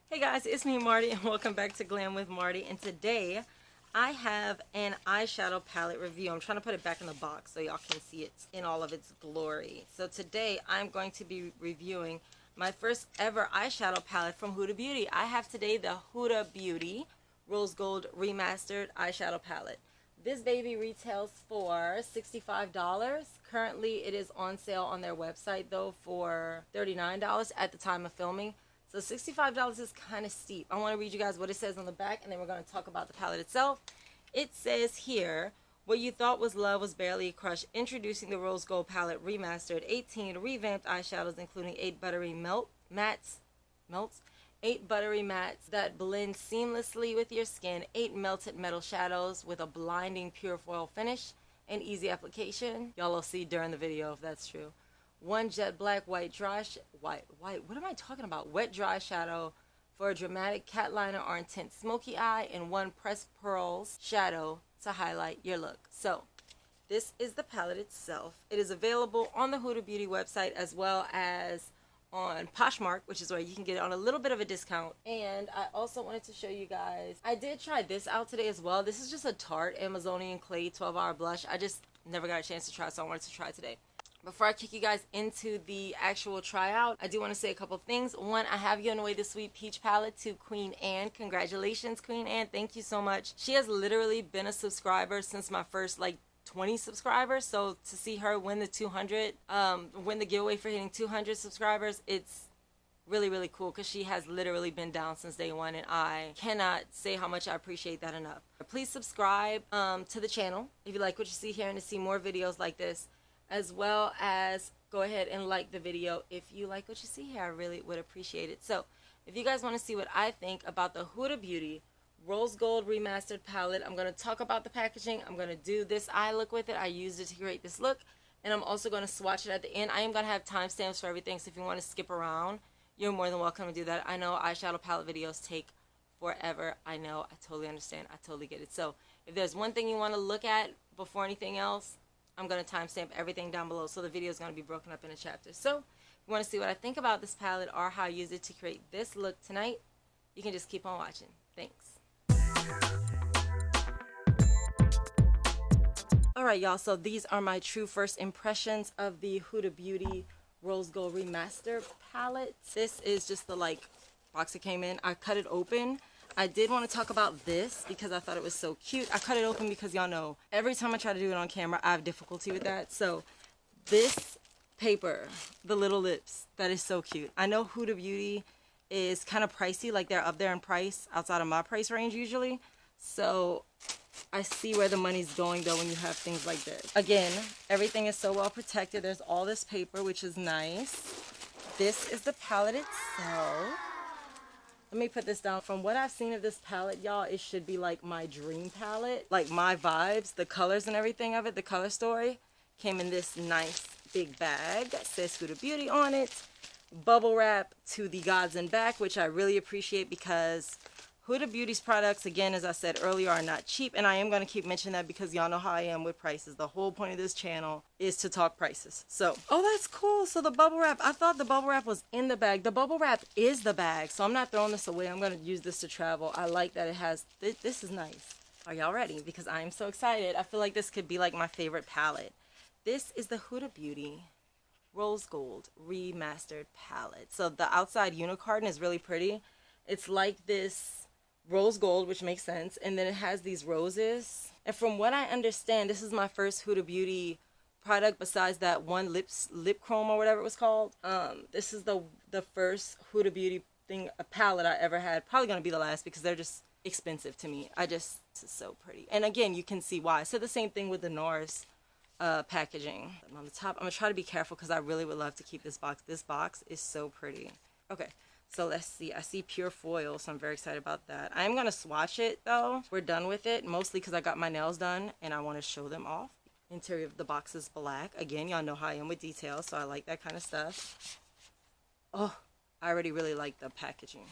Hey guys, it's me Marty and welcome back to Glam with Marty, and today I have an eyeshadow palette review. I'm trying to put it back in the box so y'all can see it in all of its glory. So today I'm going to be reviewing my first ever eyeshadow palette from Huda Beauty. I have today the Huda Beauty Rose Gold Remastered eyeshadow palette. This baby retails for $65. Currently it is on sale on their website though for $39 at the time of filming. So $65 is kind of steep. I want to read you guys what it says on the back, and then we're going to talk about the palette itself. It says here, what you thought was love was barely a crush. Introducing the Rose Gold Palette Remastered. 18 revamped eyeshadows, including 8 buttery melts, 8 buttery mattes that blend seamlessly with your skin, 8 melted metal shadows with a blinding pure foil finish and easy application. Y'all will see during the video if that's true. 1 jet black wet dry shadow for a dramatic cat liner or intense smoky eye, and 1 pressed pearls shadow to highlight your look. So this is the palette itself. It is available on the Huda Beauty website as well as on Poshmark, which is where you can get it on a little bit of a discount. And I also wanted to show you guys, I did try this out today as well. This is just a Tarte Amazonian Clay 12-hour blush. I just never got a chance to try, so I wanted to try today. Before I kick you guys into the actual tryout, I do want to say a couple things. One, I have given away the Sweet Peach palette to Queen Anne. Congratulations, Queen Anne. Thank you so much. She has literally been a subscriber since my first 20 subscribers. So to see her win the 200, win the giveaway for hitting 200 subscribers, it's really, really cool because she has literally been down since day one, and I cannot say how much I appreciate that enough. Please subscribe to the channel if you like what you see here and to see more videos like this, as well as go ahead and like the video if you like what you see here. I really would appreciate it. So if you guys want to see what I think about the Huda Beauty Rose Gold Remastered palette, I'm going to talk about the packaging. I'm going to do this eye look with it. I used it to create this look, and I'm also going to swatch it at the end. I am going to have timestamps for everything, so if you want to skip around, you're more than welcome to do that. I know eyeshadow palette videos take forever. I know. I totally understand. I totally get it. So if there's one thing you want to look at before anything else, I'm going to timestamp everything down below, so the video is going to be broken up into chapters. So if you want to see what I think about this palette or how I use it to create this look tonight, you can just keep on watching. Thanks. Alright y'all, so these are my true first impressions of the Huda Beauty Rose Gold Remaster palette. This is just the box it came in. I cut it open. I did want to talk about this because I thought it was so cute. I cut it open because y'all know every time I try to do it on camera, I have difficulty with that. So this paper, the little lips, that is so cute. I know Huda Beauty is kind of pricey, like they're up there in price outside of my price range usually. So I see where the money's going though when you have things like this. Again, everything is so well protected. There's all this paper, which is nice. This is the palette itself. Let me put this down. From what I've seen of this palette, y'all, it should be like my dream palette. Like my vibes, the colors and everything of it, the color story, came in this nice big bag that says Huda Beauty on it. Bubble wrap to the gods and back, which I really appreciate because Huda Beauty's products, again, as I said earlier, are not cheap. And I am going to keep mentioning that because y'all know how I am with prices. The whole point of this channel is to talk prices. So, oh, that's cool. So the bubble wrap, I thought the bubble wrap was in the bag. The bubble wrap is the bag. So I'm not throwing this away. I'm going to use this to travel. I like that it has, this is nice. Are y'all ready? Because I am so excited. I feel like this could be like my favorite palette. This is the Huda Beauty Rose Gold Remastered palette. So the outside unicorn is really pretty. It's like this rose gold, which makes sense, and then it has these roses. And from what I understand, this is my first Huda Beauty product besides that one lip chrome or whatever it was called. This is the first Huda Beauty thing, a palette I ever had. Probably gonna be the last because they're just expensive to me. This is so pretty. And again, you can see why. So the same thing with the NARS packaging. On the top, I'm gonna try to be careful because I really would love to keep this box. This box is so pretty. Okay. So let's see. I see pure foil, so I'm very excited about that. I'm going to swatch it, though. We're done with it, mostly because I got my nails done, and I want to show them off. Interior of the box is black. Again, y'all know how I am with details, so I like that kind of stuff. Oh, I already really like the packaging.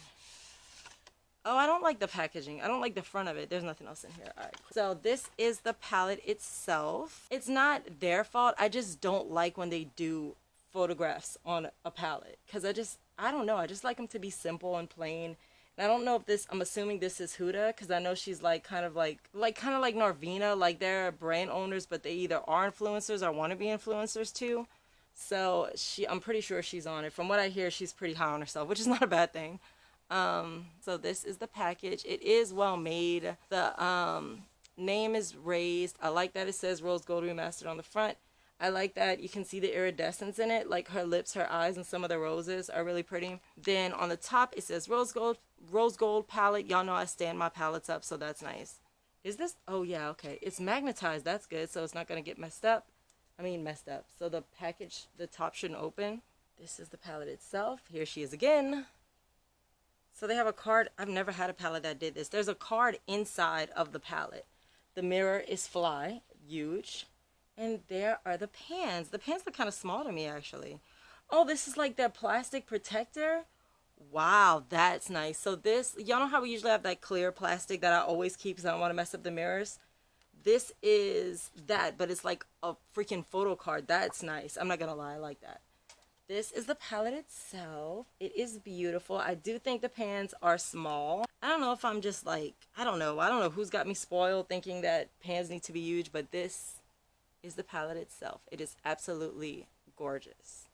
Oh, I don't like the packaging. I don't like the front of it. There's nothing else in here. All right. So this is the palette itself. It's not their fault. I just don't like when they do photographs on a palette because I don't know, I just like them to be simple and plain And I don't know if this, I'm assuming this is Huda, because I know she's like kind of like Narvina, like they're brand owners, but they either are influencers or want to be influencers too. So I'm pretty sure she's on it. From what I hear, she's pretty high on herself, which is not a bad thing. So this is the package. It is well made. The name is raised. I like that it says Rose Gold Remastered on the front. I like that you can see the iridescence in it, like her lips, her eyes, and some of the roses are really pretty. Then on the top it says Rose Gold palette. Y'all know I stand my palettes up, so that's nice. Is this? Oh yeah, okay. It's magnetized. That's good, so it's not gonna get messed up. So the package, the top shouldn't open. This is the palette itself. Here she is again. So they have a card. I've never had a palette that did this. There's a card inside of the palette. The mirror is fly, huge. And there are the pans. The pans look kind of small to me, actually. Oh, this is like their plastic protector. Wow, that's nice. So this, y'all know how we usually have that clear plastic that I always keep because I don't want to mess up the mirrors? This is that, but it's like a freaking photo card. That's nice. I'm not going to lie, I like that. This is the palette itself. It is beautiful. I do think the pans are small. I don't know if I'm just like, I don't know who's got me spoiled thinking that pans need to be huge, but this is the palette itself. It is absolutely gorgeous.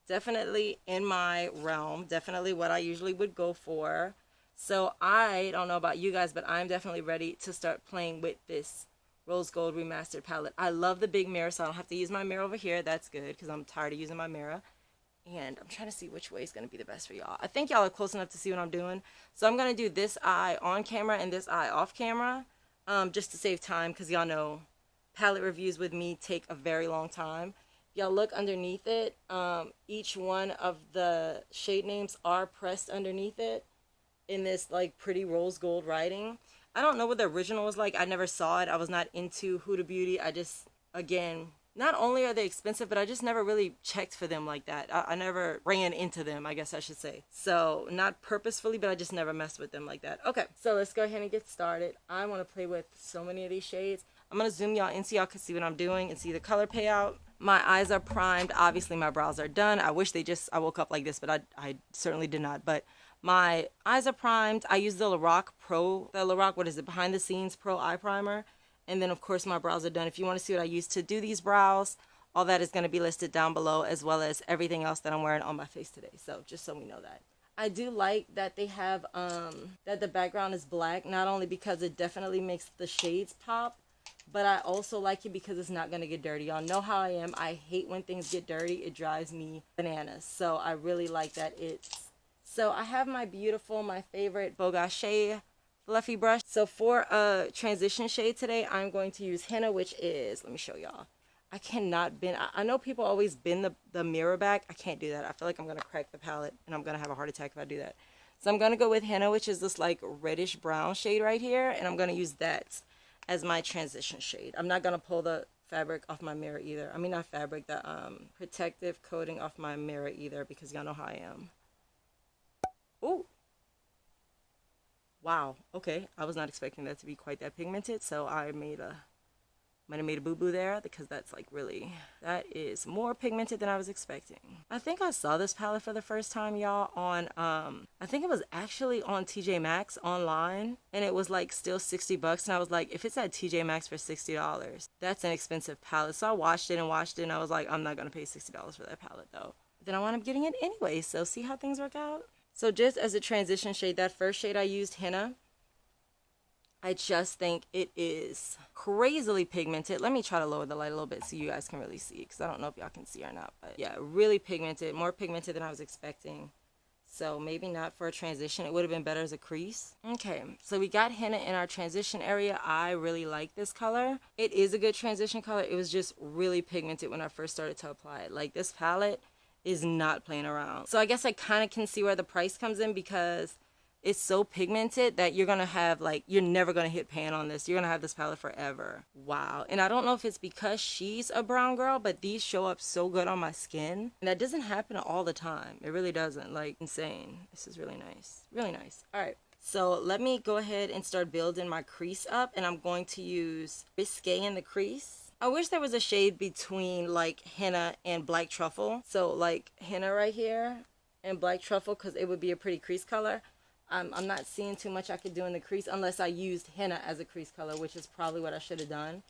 Definitely in my realm. Definitely what I usually would go for. So I don't know about you guys, but I'm definitely ready to start playing with this Rose Gold Remastered palette. I love the big mirror, so I don't have to use my mirror over here. That's good because I'm tired of using my mirror. And I'm trying to see which way is going to be the best for y'all. I think y'all are close enough to see what I'm doing. So I'm going to do this eye on camera and this eye off camera, just to save time, because y'all know palette reviews with me take a very long time. Y'all look underneath it. Each one of the shade names are pressed underneath it in this like pretty rose gold writing. I don't know what the original was like. I never saw it. I was not into Huda Beauty. I just, again, not only are they expensive, but I just never really checked for them like that. I never ran into them, I guess I should say. So, not purposefully, but I just never messed with them like that. Okay, so let's go ahead and get started. I want to play with so many of these shades. I'm going to zoom y'all in so y'all can see what I'm doing and see the color payout. My eyes are primed. Obviously, my brows are done. I wish I woke up like this, but I certainly did not. But my eyes are primed. I use the Lorac Behind the Scenes Pro Eye Primer. And then, of course, my brows are done. If you want to see what I use to do these brows, all that is going to be listed down below, as well as everything else that I'm wearing on my face today. So, just so we know that. I do like that they have, that the background is black, not only because it definitely makes the shades pop, but I also like it because it's not going to get dirty. Y'all know how I am. I hate when things get dirty. It drives me bananas. So, I really like that So, I have my favorite Bogachet fluffy brush. So for a transition shade today, I'm going to use henna, which is, let me show y'all. I cannot bend. I know people always bend the mirror back. I can't do that. I feel like I'm going to crack the palette and I'm going to have a heart attack if I do that. So I'm going to go with henna, which is this like reddish brown shade right here. And I'm going to use that as my transition shade. I'm not going to pull the fabric off my mirror either. I mean, not fabric, the protective coating off my mirror either, because y'all know how I am. Ooh. Wow, okay, I was not expecting that to be quite that pigmented, so I might have made a boo-boo there, because that is more pigmented than I was expecting. I think I saw this palette for the first time, y'all, on, I think it was actually on TJ Maxx online, and it was like still 60 bucks, and I was like, if it's at TJ Maxx for $60, that's an expensive palette. So I watched it, and I was like, I'm not gonna pay $60 for that palette, though. Then I wound up getting it anyway, so see how things work out? So just as a transition shade, that first shade I used, henna, I just think it is crazily pigmented. Let me try to lower the light a little bit so you guys can really see, because I don't know if y'all can see or not. But yeah, really pigmented, more pigmented than I was expecting. So maybe not for a transition. It would have been better as a crease. Okay, so we got henna in our transition area. I really like this color. It is a good transition color. It was just really pigmented when I first started to apply it. Like, this palette is not playing around. So I guess I kind of can see where the price comes in, because it's so pigmented that you're gonna have, like, you're never gonna hit pan on this. You're gonna have this palette forever. Wow. And I don't know if it's because she's a brown girl, but these show up so good on my skin. And that doesn't happen all the time. It really doesn't. Like, insane. This is really nice. Really nice. All right. So let me go ahead and start building my crease up, and I'm going to use Risque in the crease. I wish there was a shade between like henna and black truffle. So like henna right here and black truffle, because it would be a pretty crease color. I'm not seeing too much I could do in the crease unless I used henna as a crease color, which is probably what I should have done,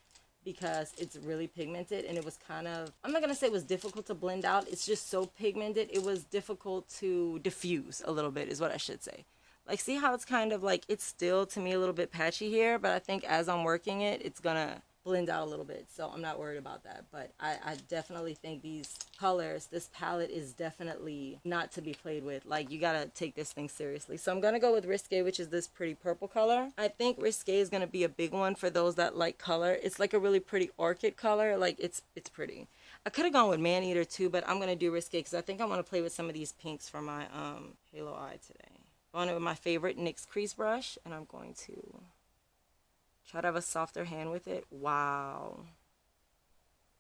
because it's really pigmented and it was kind of, I'm not gonna say it was difficult to blend out, it's just so pigmented it was difficult to diffuse a little bit, is what I should say. Like, see how it's kind of like, it's still to me a little bit patchy here, but I think as I'm working it, it's gonna blend out a little bit, so I'm not worried about that. But I definitely think these colors, this palette is definitely not to be played with. Like, you gotta take this thing seriously. So I'm gonna go with Risque, which is this pretty purple color. I think Risque is gonna be a big one for those that like color. It's like a really pretty orchid color. Like, it's pretty. I could have gone with Maneater too, but I'm gonna do Risque because I think I want to play with some of these pinks for my halo eye today. Going in with my favorite NYX crease brush, and I'm going to try to have a softer hand with it. Wow.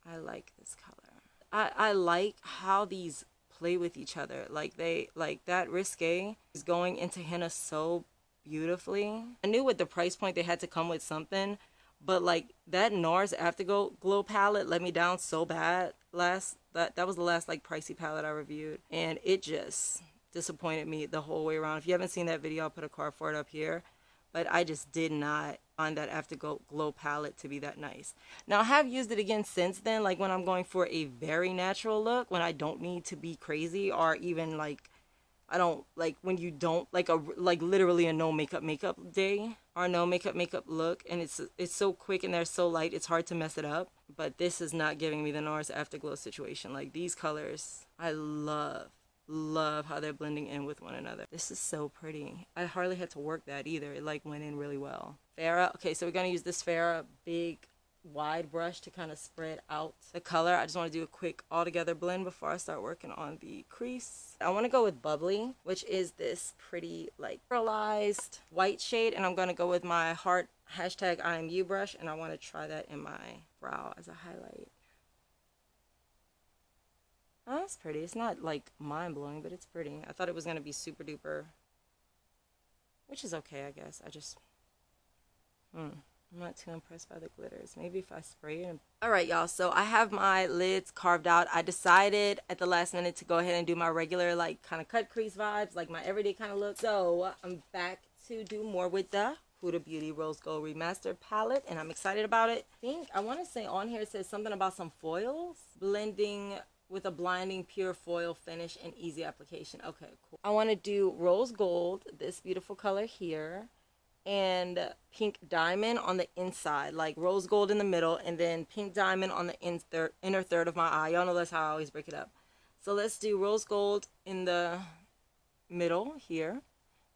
I like this color. I like how these play with each other. Like, they, like that Risque is going into henna so beautifully. I knew with the price point they had to come with something, but like that NARS Afterglow palette let me down so bad that was the last like pricey palette I reviewed, and it just disappointed me the whole way around. If you haven't seen that video, I'll put a card for it up here. But I just did not find that Afterglow palette to be that nice. Now, I have used it again since then, like when I'm going for a very natural look, when I don't need to be crazy, or even like, I don't, like when you don't, like literally a no makeup day, or no makeup look, and it's so quick and they're so light, it's hard to mess it up. But this is not giving me the NARS Afterglow situation. Like, these colors, I love how they're blending in with one another. This is so pretty. I hardly had to work that either. It like went in really well. Farrah. Okay, so we're gonna use this Farrah big wide brush to kind of spread out the color. I just want to do a quick all together blend before I start working on the crease. I want to go with Bubbly, which is this pretty like pearlized white shade, and I'm going to go with my heart #IMU brush, and I want to try that in my brow as a highlight. Oh, that's pretty. It's not like mind-blowing, but it's pretty. I thought it was going to be super duper, which is okay, I guess. I just, I'm not too impressed by the glitters. Maybe if I spray it. Alright, y'all. So I have my lids carved out. I decided at the last minute to go ahead and do my regular, like, kind of cut crease vibes, like my everyday kind of look. So I'm back to do more with the Huda Beauty Rose Gold Remastered palette, and I'm excited about it. I want to say on here it says something about some foils. Blending with a blinding pure foil finish and easy application. Okay, cool. I want to do rose gold, this beautiful color here, and pink diamond on the inside, like rose gold in the middle, and then pink diamond on the inner third of my eye. Y'all know that's how I always break it up. So let's do rose gold in the middle here.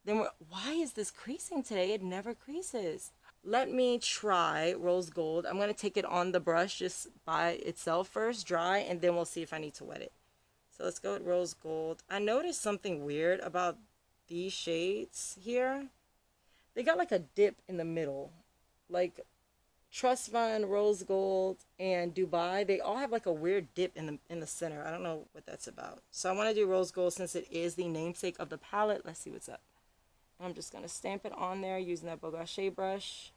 Then why is this creasing today? It never creases. Let me try rose gold. I'm going to take it on the brush just by itself first, dry, and then we'll see if I need to wet it. So let's go with rose gold. I noticed something weird about these shades here. They got like a dip in the middle. Like Trust Fund, Rose Gold, and Dubai, they all have like a weird dip in the center. I don't know what that's about. So I want to do rose gold since it is the namesake of the palette. Let's see what's up. I'm just going to stamp it on there using that Bogachet brush.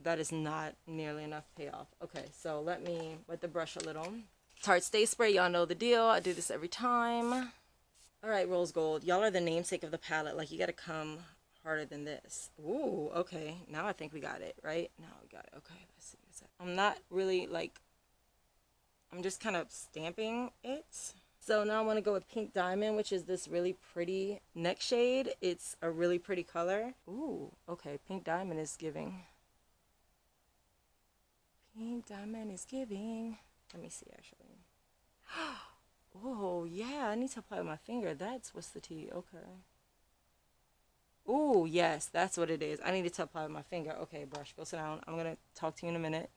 That is not nearly enough payoff. Okay, so let me wet the brush a little. Tarte Stay Spray, y'all know the deal. I do this every time. Alright, rose gold. Y'all are the namesake of the palette. Like, you got to come harder than this. Ooh, okay. Now I think we got it, right? Now we got it. Okay, let's see what's up. I'm not really, like, I'm just kind of stamping it. So now I want to go with Pink Diamond, which is this really pretty neck shade. It's a really pretty color. Ooh, okay. Pink Diamond is giving. Pink Diamond is giving. Let me see, actually. Oh, yeah. I need to apply with my finger. That's what's the tea. Okay. Ooh, yes. That's what it is. I needed to apply with my finger. Okay, brush. Go sit down. I'm going to talk to you in a minute.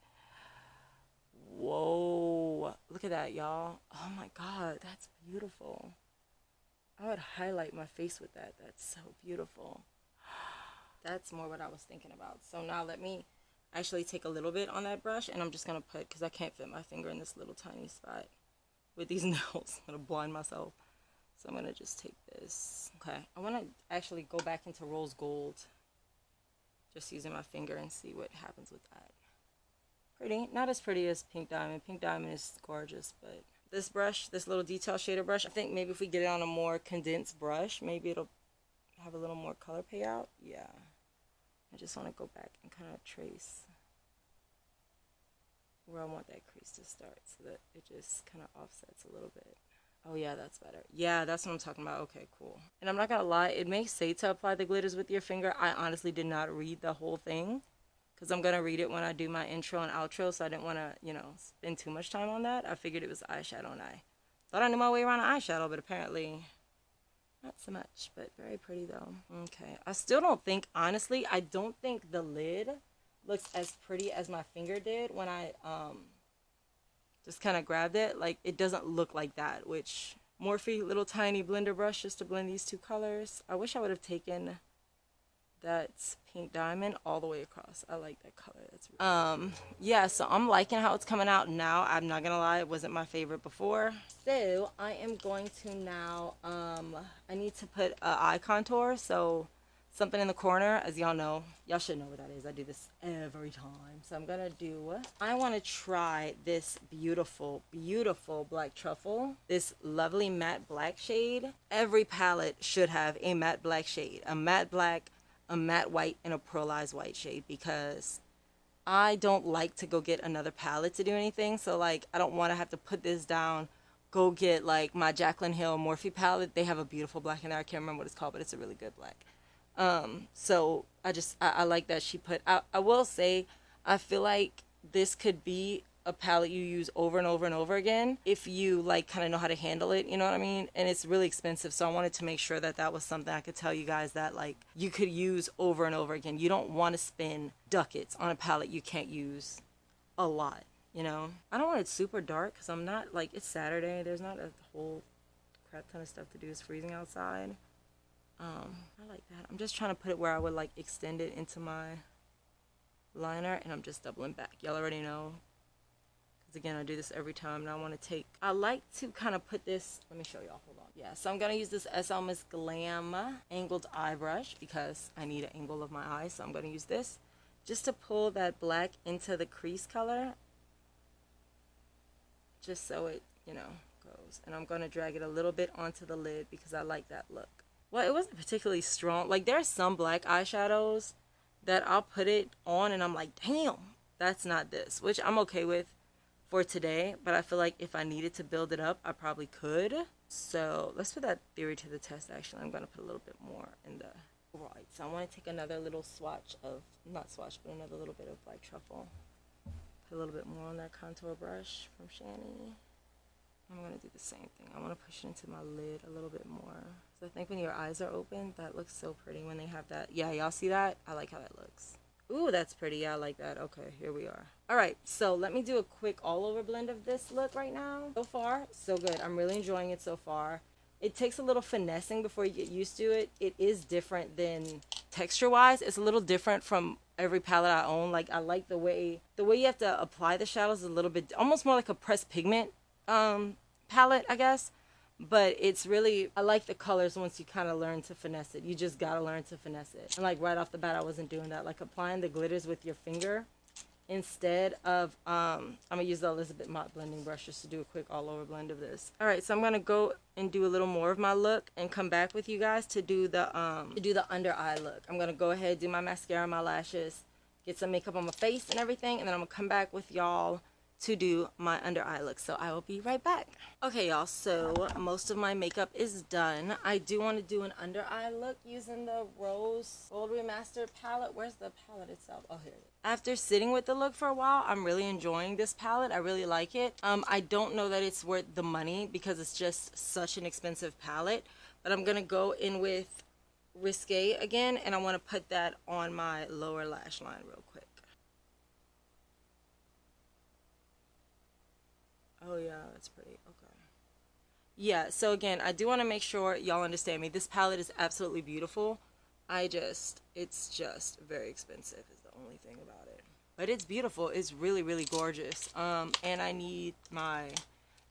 Whoa, look at that, y'all. Oh my god, that's beautiful. I would highlight my face with that. That's so beautiful. That's more what I was thinking about. So now let me actually take a little bit on that brush, and I'm just going to put, because I can't fit my finger in this little tiny spot with these nails. I'm going to blind myself. So I'm going to just take this. Okay, I want to actually go back into rose gold, just using my finger, and see what happens with that. Pretty. Not as pretty as Pink Diamond. Pink Diamond is gorgeous, but this brush, this little detail shader brush. I think maybe if we get it on a more condensed brush, maybe it'll have a little more color payout. Yeah. I just want to go back and kind of trace where I want that crease to start so that it just kind of offsets a little bit. Oh yeah, that's better. Yeah, that's what I'm talking about. Okay, cool. And I'm not gonna lie, it may say to apply the glitters with your finger. I honestly did not read the whole thing because I'm gonna read it when I do my intro and outro, so I didn't want to, you know, spend too much time on that. I figured it was eyeshadow, and I thought I knew my way around an eyeshadow, but apparently not so much. But very pretty though. Okay, I still don't think, honestly, I don't think the lid looks as pretty as my finger did when I just kind of grabbed it. Like, it doesn't look like that, which Morphe little tiny blender brush just to blend these two colors. I wish I would have taken that pink diamond all the way across. I like that color. That's really yeah, so I'm liking how it's coming out now. I'm not gonna lie, it wasn't my favorite before. So I am going to now I need to put eye contour, so something in the corner. As y'all know, y'all should know what that is. I do this every time. So I'm gonna do, I want to try this beautiful black truffle, this lovely matte black shade. Every palette should have a matte black shade, a matte black, a matte white, and a pearlized white shade, because I don't like to go get another palette to do anything. So like, I don't want to have to put this down, go get like my Jaclyn Hill Morphe palette. They have a beautiful black in there. I can't remember what it's called, but it's a really good black. So I like that she put, I will say, I feel like this could be a palette you use over and over and over again if you like kind of know how to handle it, you know what I mean? And it's really expensive, so I wanted to make sure that that was something I could tell you guys, that like you could use over and over again. You don't want to spend ducats on a palette you can't use a lot, you know? I don't want it super dark because I'm not, like, it's Saturday, there's not a whole crap ton of stuff to do. It's freezing outside. I like that. I'm just trying to put it where I would like extend it into my liner, and I'm just doubling back. Y'all already know, because again, I do this every time, and I want to take, I like to kind of put this, let me show y'all, hold on. Yeah, so I'm going to use this SL Miss Glam angled eye brush because I need an angle of my eye, so I'm going to use this just to pull that black into the crease color, just so it, you know, goes. And I'm going to drag it a little bit onto the lid because I like that look. Well, it wasn't particularly strong. Like, there are some black eyeshadows that I'll put it on and I'm like, damn, that's not this, which I'm okay with for today. But I feel like if I needed to build it up, I probably could. So let's put that theory to the test. Actually, I'm going to put a little bit more in the right. So I want to take another little swatch of, not swatch, but another little bit of black truffle. Put a little bit more on that contour brush from Shani. I'm going to do the same thing. I want to push it into my lid a little bit more. So I think when your eyes are open, that looks so pretty when they have that. Yeah, y'all see that? I like how that looks. Ooh, that's pretty. Yeah, I like that. Okay, here we are. All right, so let me do a quick all-over blend of this look right now. So far, so good. I'm really enjoying it so far. It takes a little finessing before you get used to it. It is different than texture-wise. It's a little different from every palette I own. Like, I like the way you have to apply the shadows is a little bit, almost more like a pressed pigment palette, I guess. But it's really, I like the colors once you kind of learn to finesse it. You just gotta learn to finesse it. And like right off the bat, I wasn't doing that. Like applying the glitters with your finger instead of, I'm gonna use the Elizabeth Mott blending brush just to do a quick all over blend of this. All right, so I'm gonna go and do a little more of my look and come back with you guys to do the under eye look. I'm gonna go ahead, do my mascara, my lashes, get some makeup on my face and everything, and then I'm gonna come back with y'all to do my under eye look. So I will be right back. Okay, y'all, so most of my makeup is done. I do want to do an under eye look using the Rose Gold Remastered palette. Where's the palette itself? Oh, here it is. After sitting with the look for a while, I'm really enjoying this palette. I really like it. I don't know that it's worth the money because it's just such an expensive palette, but I'm gonna go in with Risque again, and I want to put that on my lower lash line real quick. Oh yeah, that's pretty. Okay. Yeah, so again, I do want to make sure y'all understand me. This palette is absolutely beautiful. It's just very expensive is the only thing about it. But it's beautiful. It's really, really gorgeous. And I need my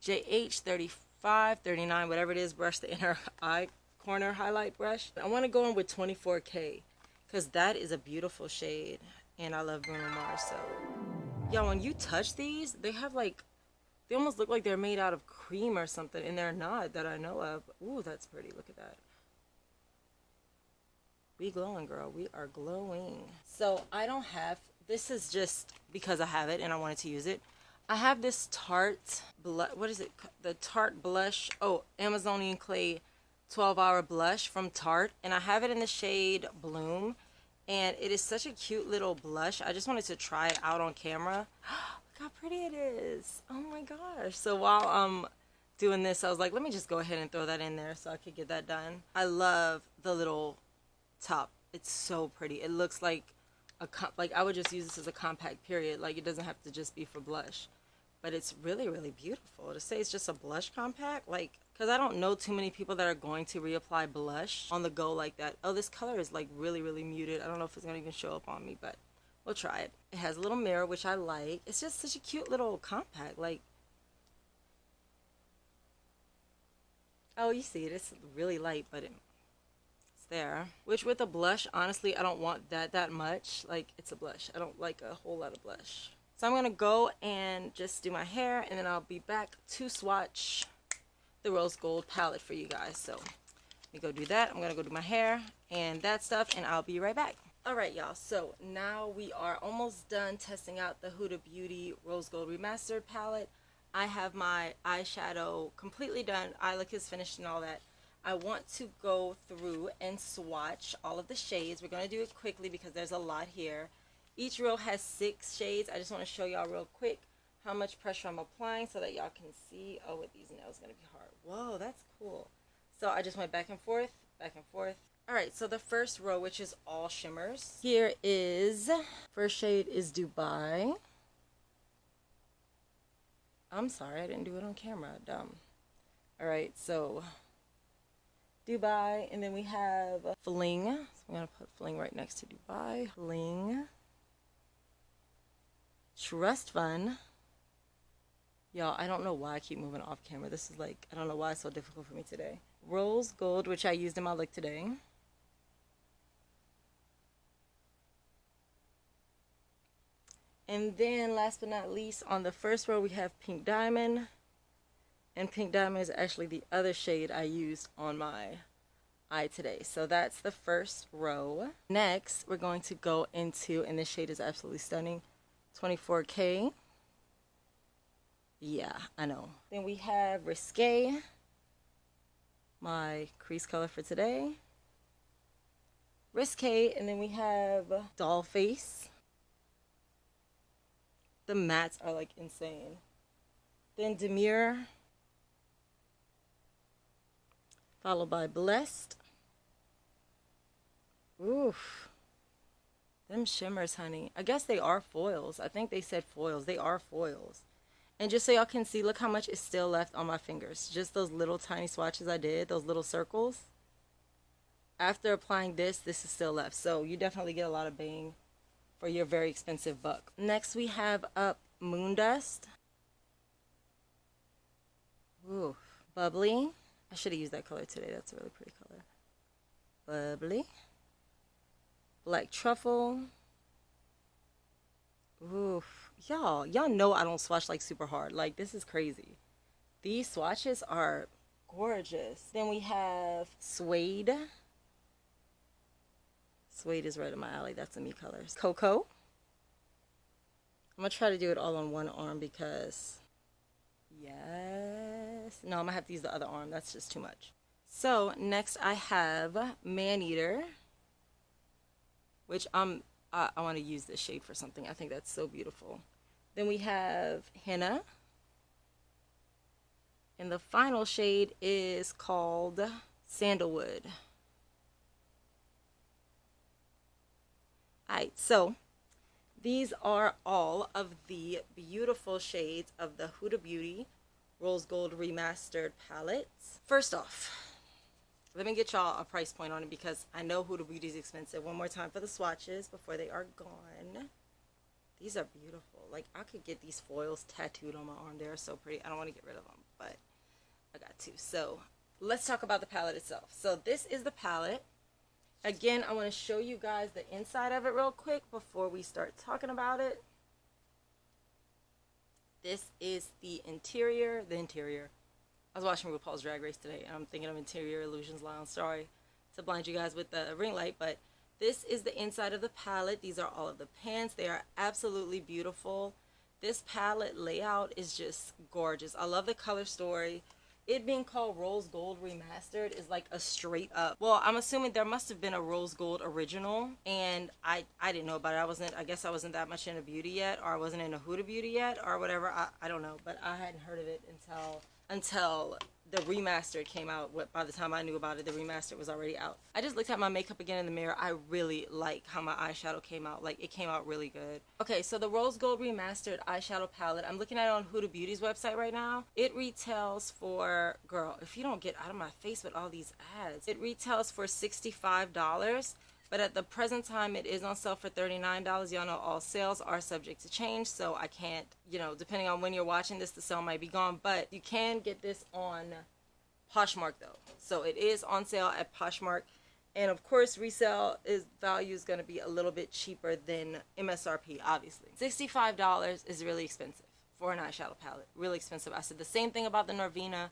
JH35, 39, whatever it is, brush, the inner eye corner highlight brush. I want to go in with 24K because that is a beautiful shade. And I love Bruno Mars, so. Y'all, when you touch these, they have like They almost look like they're made out of cream or something, and they're not that I know of. Ooh, that's pretty. Look at that. We glowing, girl. We are glowing. So I don't have, this is just because I have it and I wanted to use it. I have this Tarte blush. What is it? The Tarte Blush. Oh, Amazonian Clay 12-hour blush from Tarte. And I have it in the shade Bloom. And it is such a cute little blush. I just wanted to try it out on camera. Look how pretty it is. Oh my gosh. So while I'm doing this, I was like, let me just go ahead and throw that in there so I could get that done. I love the little top. It's so pretty. It looks like like I would just use this as a compact period. Like it doesn't have to just be for blush. But it's really, really beautiful. To say it's just a blush compact, like, because I don't know too many people that are going to reapply blush on the go like that. Oh, this color is like really, really muted. I don't know if it's going to even show up on me, but we'll try it. It has a little mirror, which I like. It's just such a cute little compact. Like, oh, you see it. It's really light, but it's there. Which with a blush, honestly, I don't want that much. Like, it's a blush. I don't like a whole lot of blush. So I'm going to go and just do my hair, and then I'll be back to swatch the rose gold palette for you guys. So let me go do that. I'm going to go do my hair and that stuff, and I'll be right back. Alright, y'all. So now we are almost done testing out the Huda Beauty Rose Gold Remastered palette. I have my eyeshadow completely done. Eye look is finished and all that. I want to go through and swatch all of the shades. We're going to do it quickly because there's a lot here. Each row has 6 shades. I just want to show y'all real quick how much pressure I'm applying so that y'all can see. Oh, with these nails, it's going to be hard. Whoa, that's cool. So I just went back and forth, back and forth. All right, so the first row, which is all shimmers. Here is, first shade is Dubai. I'm sorry, I didn't do it on camera. Dumb. All right, so Dubai, and then we have Fling. So I'm going to put Fling right next to Dubai. Fling. Trust Fund. Y'all, I don't know why I keep moving off camera. This is like, I don't know why it's so difficult for me today. Rose Gold, which I used in my look today. And then last but not least, on the first row we have Pink Diamond. And Pink Diamond is actually the other shade I used on my eye today. So that's the first row. Next, we're going to go into, and this shade is absolutely stunning, 24K. Yeah, I know. Then we have Risque, my crease color for today. Risque, and then we have Doll Face. The mattes are like insane. Then Demure, followed by Blessed. Oof. Them shimmers, honey. I guess they are foils. I think they said foils. They are foils. And just so y'all can see, look how much is still left on my fingers. Just those little tiny swatches I did, those little circles. After applying this is still left. So you definitely get a lot of bang for your very expensive buck. Next we have up Moon Dust. Ooh. Bubbly. I should have used that color today. That's a really pretty color. Bubbly. Black Truffle. Oof. Y'all know I don't swatch like super hard. Like, this is crazy. These swatches are gorgeous. Then we have Suede. Suede is right in my alley. That's a me color. Cocoa. I'm going to try to do it all on one arm because, yes. No, I'm going to have to use the other arm. That's just too much. So, next I have Maneater, which I want to use this shade for something. I think that's so beautiful. Then we have Henna. And the final shade is called Sandalwood. Alright, so these are all of the beautiful shades of the Huda Beauty Rose Gold Remastered palettes. First off, let me get y'all a price point on it because I know Huda Beauty is expensive. One more time for the swatches before they are gone. These are beautiful. Like, I could get these foils tattooed on my arm. They're so pretty. I don't want to get rid of them, but I got to. So let's talk about the palette itself. So this is the palette. Again, I want to show you guys the inside of it real quick before we start talking about it. This is the interior. I was watching RuPaul's Drag Race today, and I'm thinking of Interior Illusions Lounge. Sorry to blind you guys with the ring light, but this is the inside of the palette. These are all of the pants. They are absolutely beautiful. This palette layout is just gorgeous. I love the color story. It being called Rose Gold Remastered is like a straight up. Well, I'm assuming there must have been a Rose Gold original, and I didn't know about it. I guess I wasn't that much into beauty yet, or I wasn't into Huda Beauty yet, or whatever. I don't know, but I hadn't heard of it until the Remastered came out. By the time I knew about it, the Remastered was already out. I just looked at my makeup again in the mirror. I really like how my eyeshadow came out. Like, it came out really good. Okay, so the Rose Gold Remastered eyeshadow palette, I'm looking at it on Huda Beauty's website right now. It retails for, girl, if you don't get out of my face with all these ads, it retails for $65. But at the present time, it is on sale for $39. Y'all know all sales are subject to change, so I can't, depending on when you're watching this, the sale might be gone. But you can get this on Poshmark, though. So it is on sale at Poshmark. And, of course, resale value is going to be a little bit cheaper than MSRP, obviously. $65 is really expensive for an eyeshadow palette. Really expensive. I said the same thing about the Narvina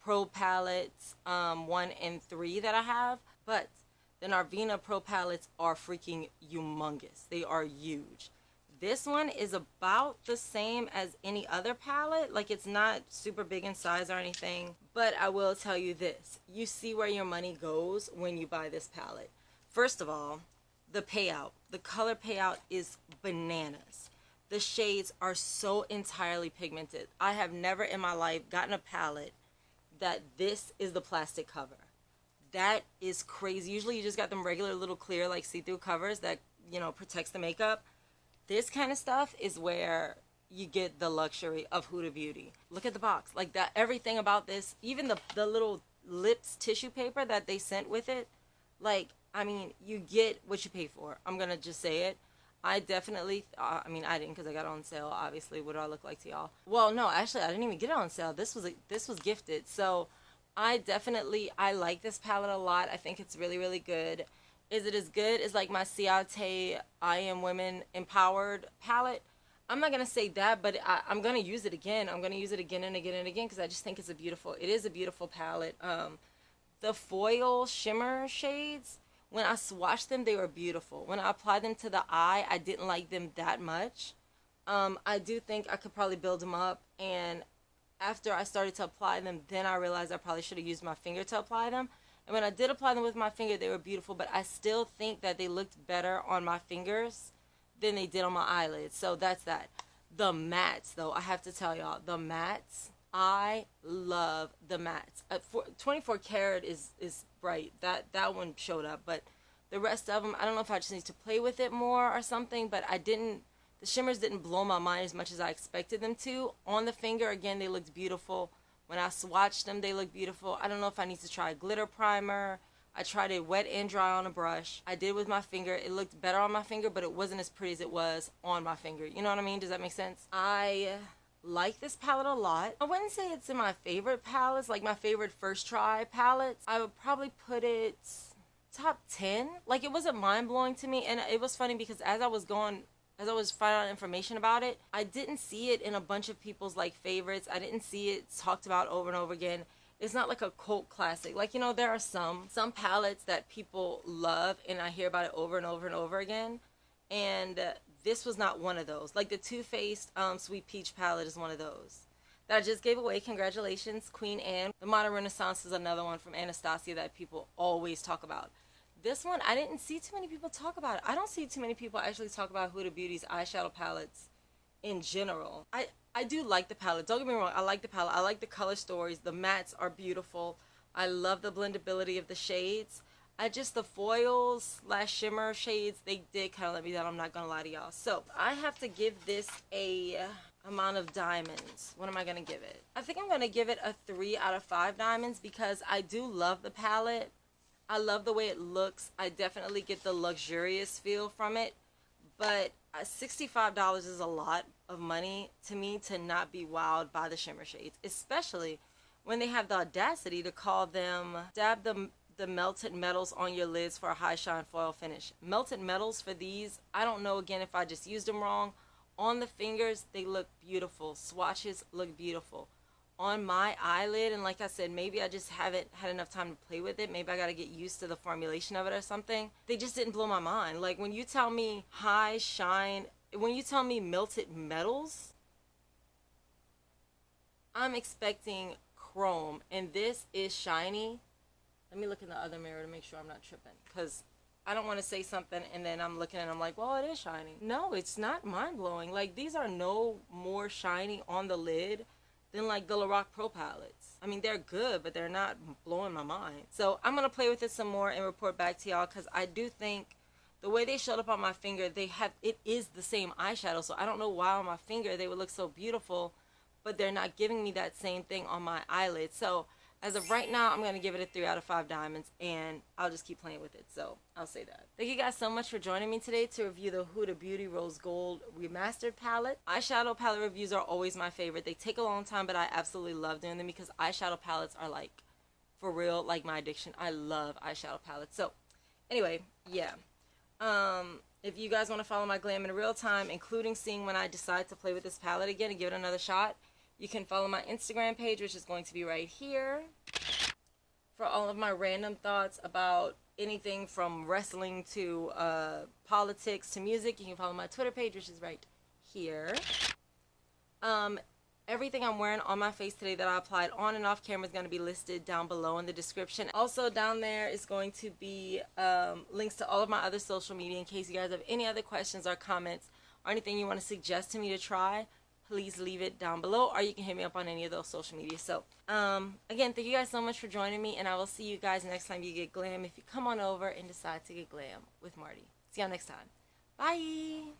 Pro palettes 1 and 3 that I have. But the Narvina Pro palettes are freaking humongous. They are huge. This one is about the same as any other palette. Like, it's not super big in size or anything. But I will tell you this. You see where your money goes when you buy this palette. First of all, the payout. The color payout is bananas. The shades are so entirely pigmented. I have never in my life gotten a palette that this is the plastic cover. That is crazy. Usually you just got them regular little clear, like, see-through covers that, protects the makeup. This kind of stuff is where you get the luxury of Huda Beauty. Look at the box. Like, that, everything about this, even the little lips tissue paper that they sent with it, like, I mean, you get what you pay for. I'm going to just say it. I definitely, I didn't, because I got it on sale, obviously. What do I look like to y'all? Well, no, actually, I didn't even get it on sale. This was gifted. So I like this palette a lot. I think it's really, really good. Is it as good as like my Ciate I Am Women Empowered palette? I'm not going to say that, but I'm going to use it again. I'm going to use it again and again and again because I just think it is a beautiful palette. The foil shimmer shades, when I swatched them, they were beautiful. When I applied them to the eye, I didn't like them that much. I do think I could probably build them up, and after I started to apply them, then I realized I probably should have used my finger to apply them. And when I did apply them with my finger, they were beautiful, but I still think that they looked better on my fingers than they did on my eyelids. So that's that. The mattes, though, I have to tell y'all, the mattes, I love the mattes. 24 karat is bright. That one showed up, but the rest of them, I don't know if I just need to play with it more or something, but the shimmers didn't blow my mind as much as I expected them to. On the finger, again, they looked beautiful. When I swatched them, they look beautiful. I don't know if I need to try a glitter primer. I tried it wet and dry on a brush. I did with my finger. It looked better on my finger, but it wasn't as pretty as it was on my finger. You know what I mean? Does that make sense? I like this palette a lot. I wouldn't say it's in my favorite palettes, like my favorite first try palettes. I would probably put it top 10. Like, it wasn't mind-blowing to me, and it was funny because as I was finding out information about it, I didn't see it in a bunch of people's like favorites. I didn't see it talked about over and over again. It's not like a cult classic. Like, there are some palettes that people love, and I hear about it over and over and over again. And this was not one of those. Like, the Too Faced Sweet Peach palette is one of those that I just gave away. Congratulations, Queen Anne. The Modern Renaissance is another one from Anastasia that people always talk about. This one, I didn't see too many people talk about it. I don't see too many people actually talk about Huda Beauty's eyeshadow palettes in general. I do like the palette. Don't get me wrong. I like the palette. I like the color stories. The mattes are beautiful. I love the blendability of the shades. The foils / shimmer shades, they did kind of let me down. I'm not going to lie to y'all. So I have to give this a amount of diamonds. What am I going to give it? I think I'm going to give it a 3 out of 5 diamonds because I do love the palette. I love the way it looks. I definitely get the luxurious feel from it. But $65 is a lot of money to me to not be wowed by the shimmer shades. Especially when they have the audacity to call them, dab the melted metals on your lids for a high shine foil finish. Melted metals for these, I don't know again if I just used them wrong On the fingers, they look beautiful. Swatches look beautiful. On my eyelid, and like I said, maybe I just haven't had enough time to play with it. Maybe I gotta get used to the formulation of it or something. They just didn't blow my mind. Like, when you tell me high shine, when you tell me melted metals, I'm expecting chrome, and this is shiny. Let me look in the other mirror to make sure I'm not tripping, because I don't want to say something and then I'm looking and I'm like, well, it is shiny. No, it's not mind-blowing. Like, these are no more shiny on the lid than like the Lorac Pro palettes. I mean, they're good, but they're not blowing my mind. So I'm going to play with it some more and report back to y'all, because I do think the way they showed up on my finger, it is the same eyeshadow. So I don't know why on my finger they would look so beautiful, but they're not giving me that same thing on my eyelid. So as of right now, I'm going to give it a 3 out of 5 diamonds, and I'll just keep playing with it. So I'll say that. Thank you guys so much for joining me today to review the Huda Beauty Rose Gold Remastered palette. Eyeshadow palette reviews are always my favorite. They take a long time, but I absolutely love doing them, because eyeshadow palettes are, like, for real, like my addiction. I love eyeshadow palettes. So anyway, yeah. If you guys want to follow my glam in real time, including seeing when I decide to play with this palette again and give it another shot, you can follow my Instagram page, which is going to be right here, for all of my random thoughts about anything from wrestling to politics to music. You can follow my Twitter page, which is right here. Everything I'm wearing on my face today that I applied on and off camera is going to be listed down below in the description. Also down there is going to be links to all of my other social media in case you guys have any other questions or comments or anything you want to suggest to me to try. Please leave it down below, or you can hit me up on any of those social media. So, again, thank you guys so much for joining me, and I will see you guys next time you get glam, if you come on over and decide to get glam with Marty. See y'all next time. Bye!